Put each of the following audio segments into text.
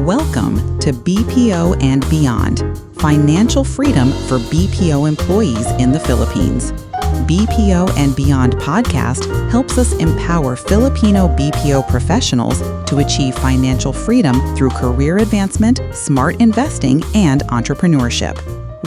Welcome to BPO and Beyond, financial freedom for BPO employees in the Philippines. BPO and Beyond podcast helps us empower Filipino BPO professionals to achieve financial freedom through career advancement, smart investing, and entrepreneurship.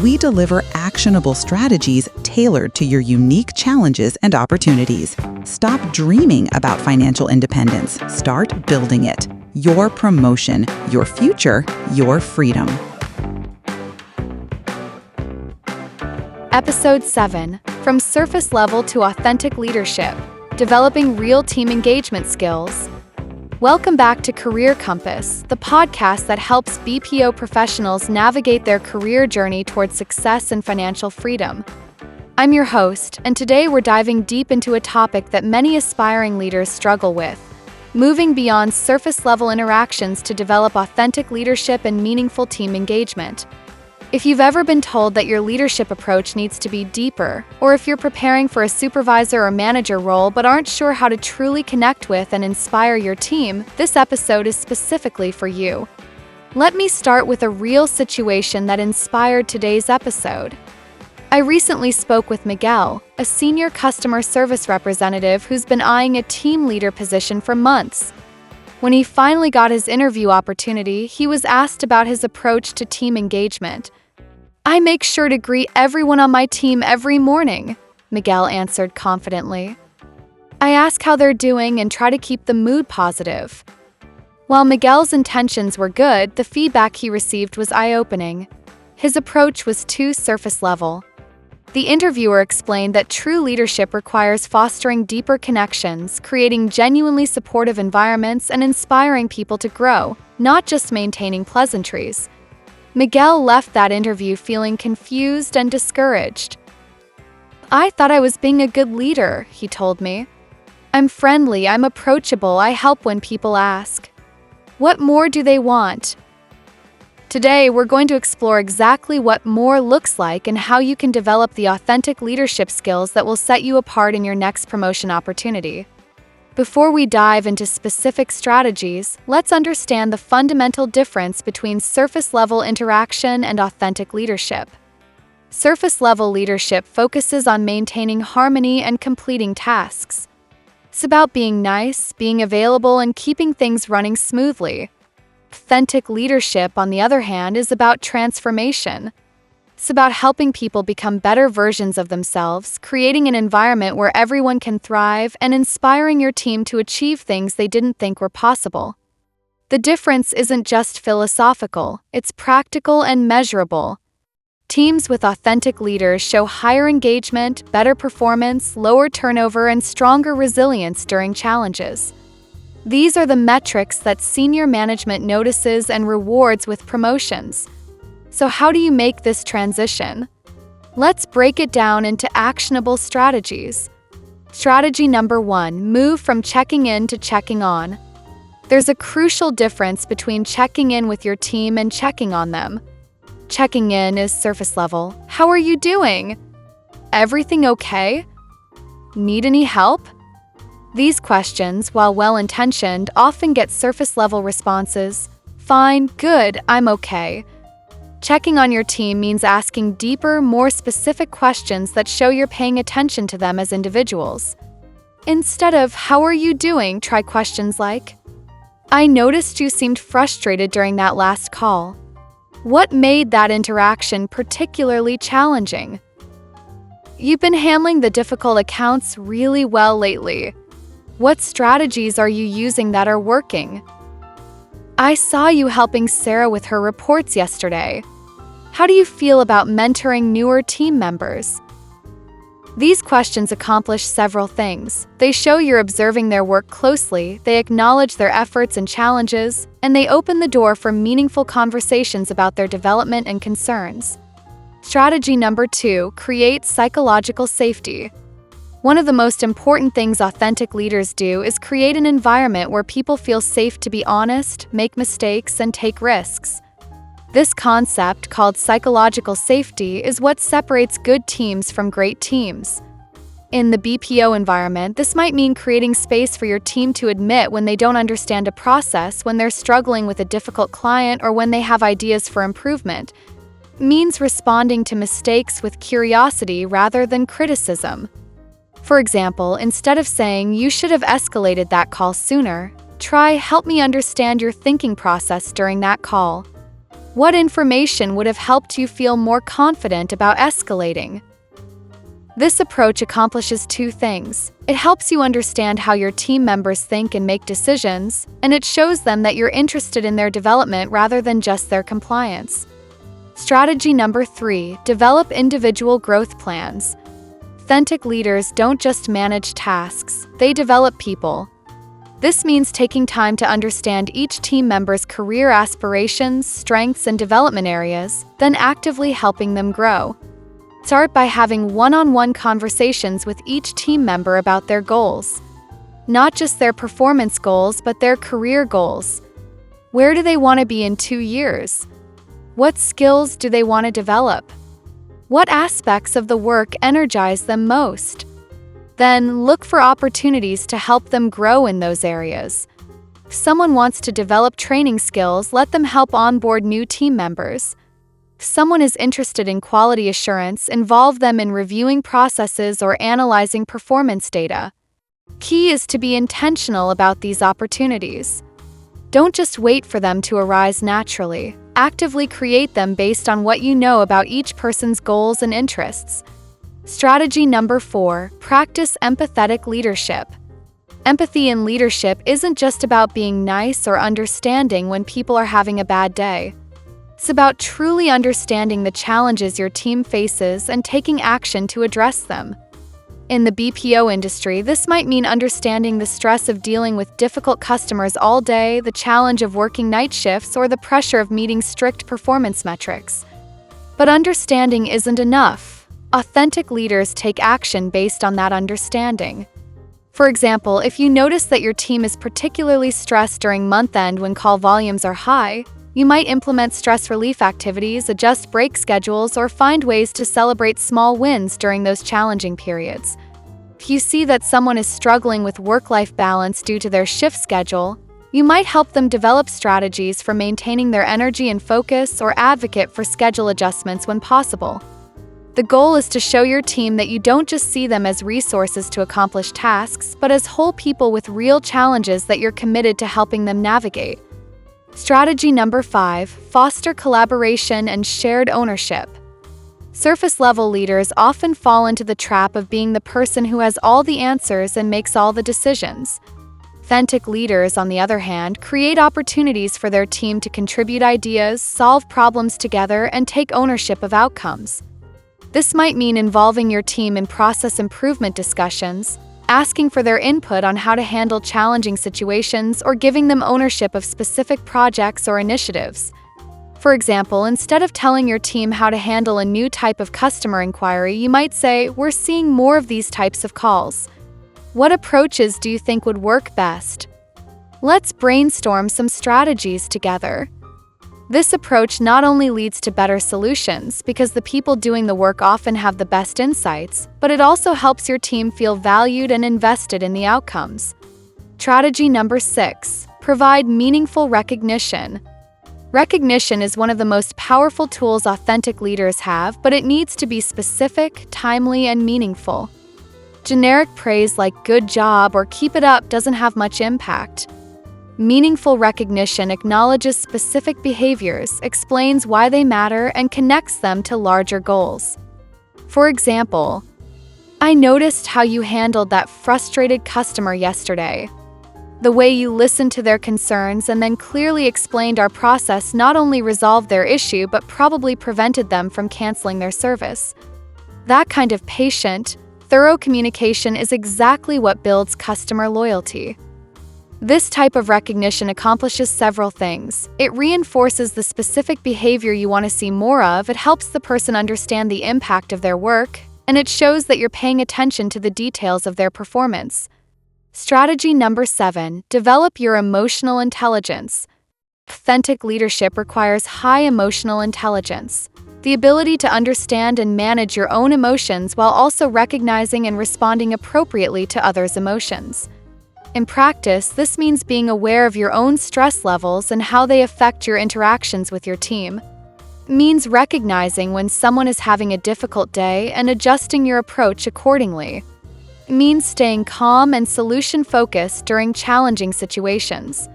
We deliver actionable strategies tailored to your unique challenges and opportunities. Stop dreaming about financial independence. Start building it. Your promotion, your future, your freedom. Episode 7, From Surface Level to Authentic Leadership, Developing Real Team Engagement Skills. Welcome back to Career Compass, the podcast that helps BPO professionals navigate their career journey towards success and financial freedom. I'm your host, and today we're diving deep into a topic that many aspiring leaders struggle with: moving beyond surface-level interactions to develop authentic leadership and meaningful team engagement. If you've ever been told that your leadership approach needs to be deeper, or if you're preparing for a supervisor or manager role but aren't sure how to truly connect with and inspire your team, this episode is specifically for you. Let me start with a real situation that inspired today's episode. I recently spoke with Miguel, a senior customer service representative who's been eyeing a team leader position for months. When he finally got his interview opportunity, he was asked about his approach to team engagement. "I make sure to greet everyone on my team every morning," Miguel answered confidently. "I ask how they're doing and try to keep the mood positive." While Miguel's intentions were good, the feedback he received was eye-opening. His approach was too surface level. The interviewer explained that true leadership requires fostering deeper connections, creating genuinely supportive environments, and inspiring people to grow, not just maintaining pleasantries. Miguel left that interview feeling confused and discouraged. "I thought I was being a good leader," he told me. "I'm friendly, I'm approachable, I help when people ask. What more do they want?" Today, we're going to explore exactly what more looks like and how you can develop the authentic leadership skills that will set you apart in your next promotion opportunity. Before we dive into specific strategies, let's understand the fundamental difference between surface-level interaction and authentic leadership. Surface-level leadership focuses on maintaining harmony and completing tasks. It's about being nice, being available, and keeping things running smoothly. Authentic leadership, on the other hand, is about transformation. It's about helping people become better versions of themselves, creating an environment where everyone can thrive, and inspiring your team to achieve things they didn't think were possible. The difference isn't just philosophical, it's practical and measurable. Teams with authentic leaders show higher engagement, better performance, lower turnover, and stronger resilience during challenges. These are the metrics that senior management notices and rewards with promotions. So how do you make this transition? Let's break it down into actionable strategies. Strategy number 1, move from checking in to checking on. There's a crucial difference between checking in with your team and checking on them. Checking in is surface level. "How are you doing? Everything okay? Need any help?" These questions, while well-intentioned, often get surface-level responses. "Fine, good, I'm okay." Checking on your team means asking deeper, more specific questions that show you're paying attention to them as individuals. Instead of "How are you doing?" try questions like, "I noticed you seemed frustrated during that last call. What made that interaction particularly challenging? You've been handling the difficult accounts really well lately. What strategies are you using that are working? I saw you helping Sarah with her reports yesterday. How do you feel about mentoring newer team members?" These questions accomplish several things. They show you're observing their work closely, they acknowledge their efforts and challenges, and they open the door for meaningful conversations about their development and concerns. Strategy number 2, create psychological safety. One of the most important things authentic leaders do is create an environment where people feel safe to be honest, make mistakes, and take risks. This concept, called psychological safety, is what separates good teams from great teams. In the BPO environment, this might mean creating space for your team to admit when they don't understand a process, when they're struggling with a difficult client, or when they have ideas for improvement. It means responding to mistakes with curiosity rather than criticism. For example, instead of saying, "You should have escalated that call sooner," try, "Help me understand your thinking process during that call. What information would have helped you feel more confident about escalating?" This approach accomplishes two things. It helps you understand how your team members think and make decisions, and it shows them that you're interested in their development rather than just their compliance. Strategy number 3, develop individual growth plans. Authentic leaders don't just manage tasks, they develop people. This means taking time to understand each team member's career aspirations, strengths, and development areas, then actively helping them grow. Start by having one-on-one conversations with each team member about their goals. Not just their performance goals, but their career goals. Where do they want to be in 2 years? What skills do they want to develop? What aspects of the work energize them most? Then look for opportunities to help them grow in those areas. If someone wants to develop training skills, let them help onboard new team members. If someone is interested in quality assurance, involve them in reviewing processes or analyzing performance data. Key is to be intentional about these opportunities. Don't just wait for them to arise naturally. Actively create them based on what you know about each person's goals and interests. Strategy number 4, practice empathetic leadership. Empathy in leadership isn't just about being nice or understanding when people are having a bad day. It's about truly understanding the challenges your team faces and taking action to address them. In the BPO industry, this might mean understanding the stress of dealing with difficult customers all day, the challenge of working night shifts, or the pressure of meeting strict performance metrics. But understanding isn't enough. Authentic leaders take action based on that understanding. For example, if you notice that your team is particularly stressed during month-end when call volumes are high, you might implement stress relief activities, adjust break schedules, or find ways to celebrate small wins during those challenging periods. If you see that someone is struggling with work-life balance due to their shift schedule, you might help them develop strategies for maintaining their energy and focus, or advocate for schedule adjustments when possible. The goal is to show your team that you don't just see them as resources to accomplish tasks, but as whole people with real challenges that you're committed to helping them navigate. Strategy number 5, foster collaboration and shared ownership. Surface-level leaders often fall into the trap of being the person who has all the answers and makes all the decisions. Authentic leaders, on the other hand, create opportunities for their team to contribute ideas, solve problems together, and take ownership of outcomes. This might mean involving your team in process improvement discussions, asking for their input on how to handle challenging situations, or giving them ownership of specific projects or initiatives. For example, instead of telling your team how to handle a new type of customer inquiry, you might say, "We're seeing more of these types of calls. What approaches do you think would work best? Let's brainstorm some strategies together." This approach not only leads to better solutions, because the people doing the work often have the best insights, but it also helps your team feel valued and invested in the outcomes. Strategy number 6, provide meaningful recognition. Recognition is one of the most powerful tools authentic leaders have, but it needs to be specific, timely, and meaningful. Generic praise like "good job" or "keep it up" doesn't have much impact. Meaningful recognition acknowledges specific behaviors, explains why they matter, and connects them to larger goals. For example, "I noticed how you handled that frustrated customer yesterday. The way you listened to their concerns and then clearly explained our process not only resolved their issue but probably prevented them from canceling their service." That kind of patient, thorough communication is exactly what builds customer loyalty. This type of recognition accomplishes several things. It reinforces the specific behavior you want to see more of, it helps the person understand the impact of their work, and it shows that you're paying attention to the details of their performance. Strategy number 7, develop your emotional intelligence. Authentic leadership requires high emotional intelligence. the ability to understand and manage your own emotions while also recognizing and responding appropriately to others' emotions. In practice, this means being aware of your own stress levels and how they affect your interactions with your team. It means recognizing when someone is having a difficult day and adjusting your approach accordingly. It means staying calm and solution-focused during challenging situations.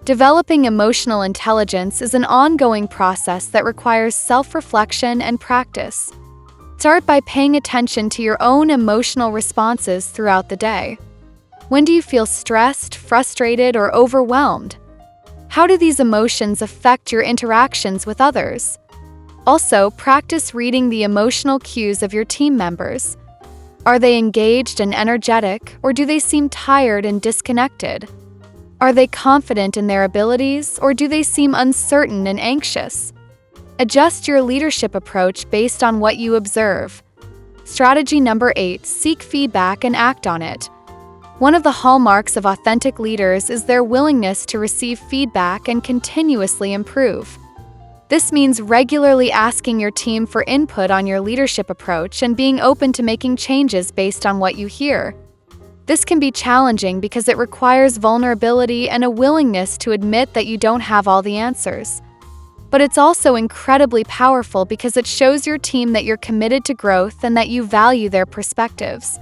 Developing emotional intelligence is an ongoing process that requires self-reflection and practice. Start by paying attention to your own emotional responses throughout the day. When do you feel stressed, frustrated, or overwhelmed? How do these emotions affect your interactions with others? Also, practice reading the emotional cues of your team members. Are they engaged and energetic, or do they seem tired and disconnected? Are they confident in their abilities, or do they seem uncertain and anxious? Adjust your leadership approach based on what you observe. Strategy number 8, seek feedback and act on it. One of the hallmarks of authentic leaders is their willingness to receive feedback and continuously improve. This means regularly asking your team for input on your leadership approach and being open to making changes based on what you hear. This can be challenging because it requires vulnerability and a willingness to admit that you don't have all the answers. But it's also incredibly powerful because it shows your team that you're committed to growth and that you value their perspectives.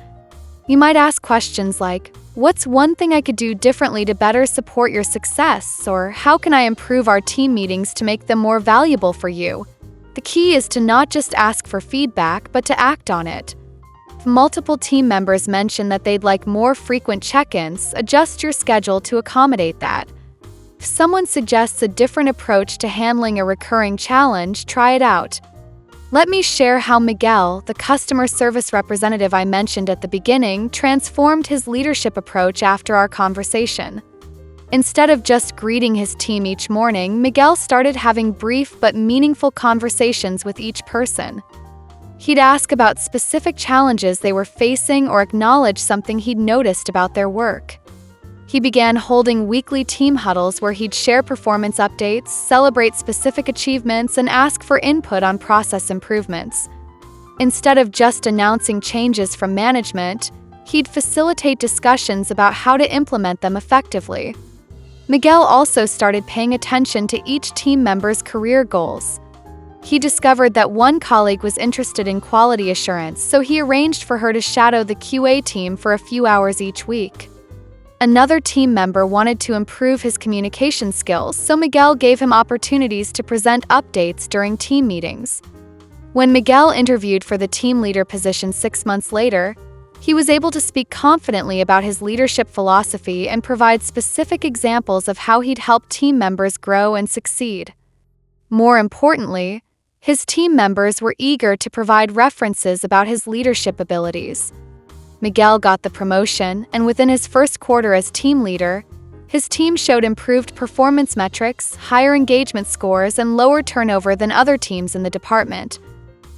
You might ask questions like, "What's one thing I could do differently to better support your success?" Or, "How can I improve our team meetings to make them more valuable for you?" The key is to not just ask for feedback, but to act on it. If multiple team members mention that they'd like more frequent check-ins, adjust your schedule to accommodate that. If someone suggests a different approach to handling a recurring challenge, try it out. Let me share how Miguel, the customer service representative I mentioned at the beginning, transformed his leadership approach after our conversation. Instead of just greeting his team each morning, Miguel started having brief but meaningful conversations with each person. He'd ask about specific challenges they were facing or acknowledge something he'd noticed about their work. He began holding weekly team huddles where he'd share performance updates, celebrate specific achievements, and ask for input on process improvements. Instead of just announcing changes from management, he'd facilitate discussions about how to implement them effectively. Miguel also started paying attention to each team member's career goals. He discovered that one colleague was interested in quality assurance, so he arranged for her to shadow the QA team for a few hours each week. Another team member wanted to improve his communication skills, so Miguel gave him opportunities to present updates during team meetings. When Miguel interviewed for the team leader position 6 months later, he was able to speak confidently about his leadership philosophy and provide specific examples of how he'd help team members grow and succeed. More importantly, his team members were eager to provide references about his leadership abilities. Miguel got the promotion, and within his first quarter as team leader, his team showed improved performance metrics, higher engagement scores, and lower turnover than other teams in the department.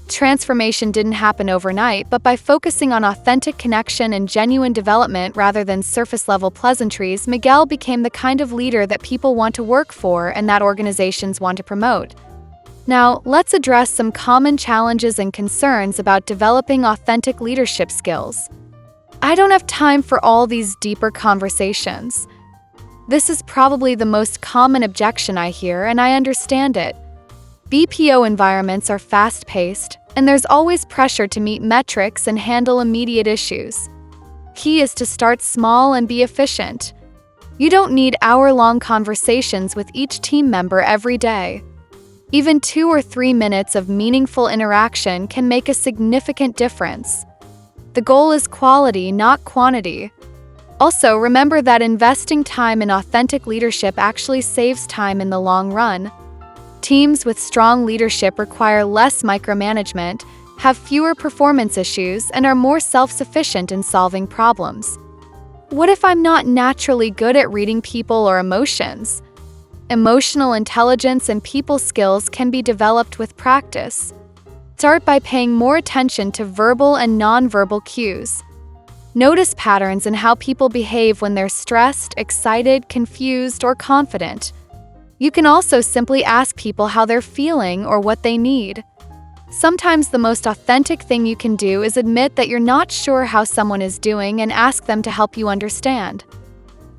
Transformation didn't happen overnight, but by focusing on authentic connection and genuine development rather than surface-level pleasantries, Miguel became the kind of leader that people want to work for and that organizations want to promote. Now, let's address some common challenges and concerns about developing authentic leadership skills. I don't have time for all these deeper conversations. This is probably the most common objection I hear, and I understand it. BPO environments are fast-paced, and there's always pressure to meet metrics and handle immediate issues. Key is to start small and be efficient. You don't need hour-long conversations with each team member every day. Even 2 or 3 minutes of meaningful interaction can make a significant difference. The goal is quality, not quantity. Also, remember that investing time in authentic leadership actually saves time in the long run. Teams with strong leadership require less micromanagement, have fewer performance issues, and are more self-sufficient in solving problems. What if I'm not naturally good at reading people or emotions? Emotional intelligence and people skills can be developed with practice. Start by paying more attention to verbal and nonverbal cues. Notice patterns in how people behave when they're stressed, excited, confused, or confident. You can also simply ask people how they're feeling or what they need. Sometimes the most authentic thing you can do is admit that you're not sure how someone is doing and ask them to help you understand.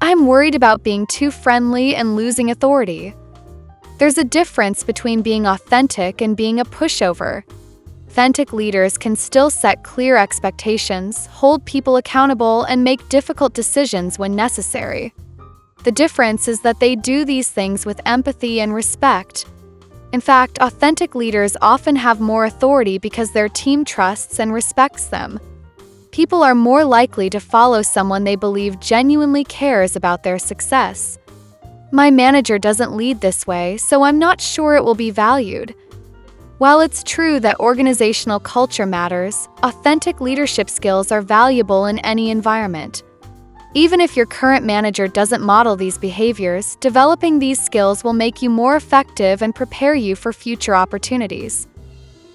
I'm worried about being too friendly and losing authority. There's a difference between being authentic and being a pushover. Authentic leaders can still set clear expectations, hold people accountable, and make difficult decisions when necessary. The difference is that they do these things with empathy and respect. In fact, authentic leaders often have more authority because their team trusts and respects them. People are more likely to follow someone they believe genuinely cares about their success. My manager doesn't lead this way, so I'm not sure it will be valued. While it's true that organizational culture matters, authentic leadership skills are valuable in any environment. Even if your current manager doesn't model these behaviors, developing these skills will make you more effective and prepare you for future opportunities.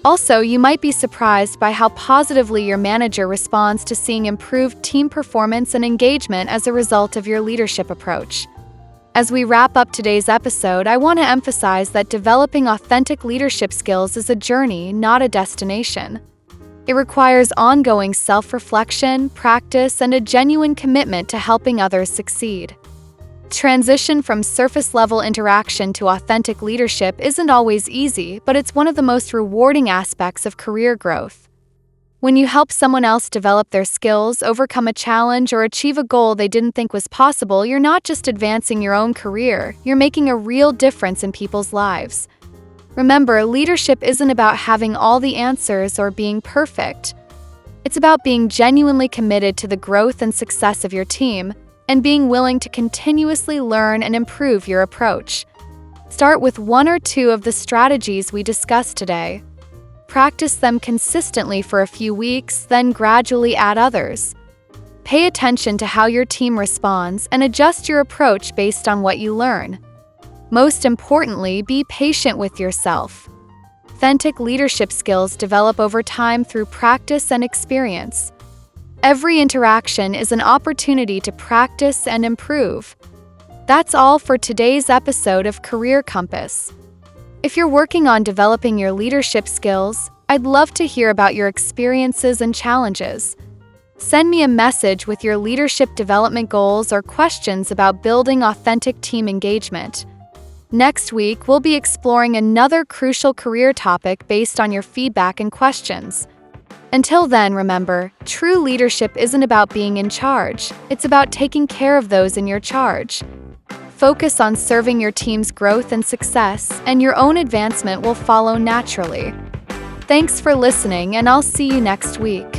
Also, you might be surprised by how positively your manager responds to seeing improved team performance and engagement as a result of your leadership approach. As we wrap up today's episode, I want to emphasize that developing authentic leadership skills is a journey, not a destination. It requires ongoing self-reflection, practice, and a genuine commitment to helping others succeed. Transition from surface-level interaction to authentic leadership isn't always easy, but it's one of the most rewarding aspects of career growth. When you help someone else develop their skills, overcome a challenge, or achieve a goal they didn't think was possible, you're not just advancing your own career, you're making a real difference in people's lives. Remember, leadership isn't about having all the answers or being perfect. It's about being genuinely committed to the growth and success of your team, and being willing to continuously learn and improve your approach. Start with one or two of the strategies we discussed today. Practice them consistently for a few weeks, then gradually add others. Pay attention to how your team responds and adjust your approach based on what you learn. Most importantly, be patient with yourself. Authentic leadership skills develop over time through practice and experience. Every interaction is an opportunity to practice and improve. That's all for today's episode of Career Compass. If you're working on developing your leadership skills, I'd love to hear about your experiences and challenges. Send me a message with your leadership development goals or questions about building authentic team engagement. Next week, we'll be exploring another crucial career topic based on your feedback and questions. Until then, remember, true leadership isn't about being in charge. It's about taking care of those in your charge. Focus on serving your team's growth and success, and your own advancement will follow naturally. Thanks for listening, and I'll see you next week.